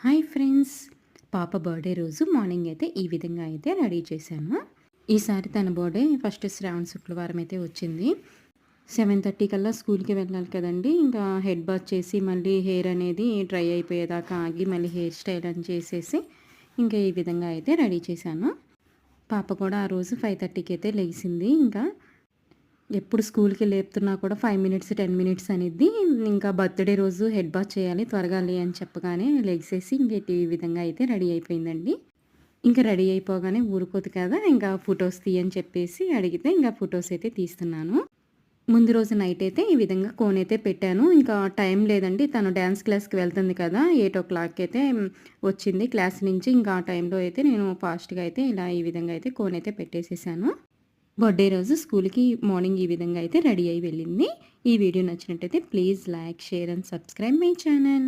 Hi friends, పాప birthday రోజు morning అయితే ఈ విధంగా అయితే రెడీ చేశాను. ఈసారి తన బర్త్డే ఫస్ట్ శ్రావణ శుక్రవారం అయితే వచ్చింది. 7:30 కల్లా స్కూల్కి వెళ్ళాలి కదండి. ఇంకా హెడ్ బాత్ చేసి మళ్ళీ హెయిర్ అనేది డ్రై అయిపోయేదాకా ఆగి మళ్ళీ హెయిర్ స్టైల్ అని చేసేసి ఇంకా ఈ విధంగా అయితే రెడీ చేశాను. పాప కూడా ఆ రోజు 5:30కి అయితే లేచింది. ఇంకా ఎప్పుడు స్కూల్‌కి లేపుతున్నా కూడా 5 మినిట్స్, 10 మినిట్స్ అనిద్ది. ఇంకా బర్త్‌డే రోజు హెడ్ బాత్ చేయాలి త్వరగా లే అని చెప్పగానే లెగిసేసి ఇంక ఈ విధంగా అయితే రెడీ అయిపోయిందండి. ఇంకా రెడీ అయిపోగానే ఊరుకోదు కదా! ఇంకా ఫోటోస్ తీయని చెప్పేసి అడిగితే ఇంకా ఫోటోస్ అయితే తీస్తున్నాను. ముందు రోజు నైట్ అయితే ఈ విధంగా కోన్ అయితే పెట్టాను. ఇంకా టైం లేదండి. తను డాన్స్ క్లాస్‌కి వెళ్తుంది కదా! 8:00 అయితే వచ్చింది క్లాస్ నుంచి. ఇంకా ఆ టైంలో అయితే నేను ఫాస్ట్‌గా అయితే ఇలా ఈ విధంగా అయితే కోన్ అయితే పెట్టేసేసాను. బర్త్‌డే రోజు స్కూల్‌కి మార్నింగ్ ఈ విధంగా అయితే రెడీ అయ్యి వెళ్ళింది. ఈ వీడియో నచ్చినట్టయితే please like, share and subscribe my channel.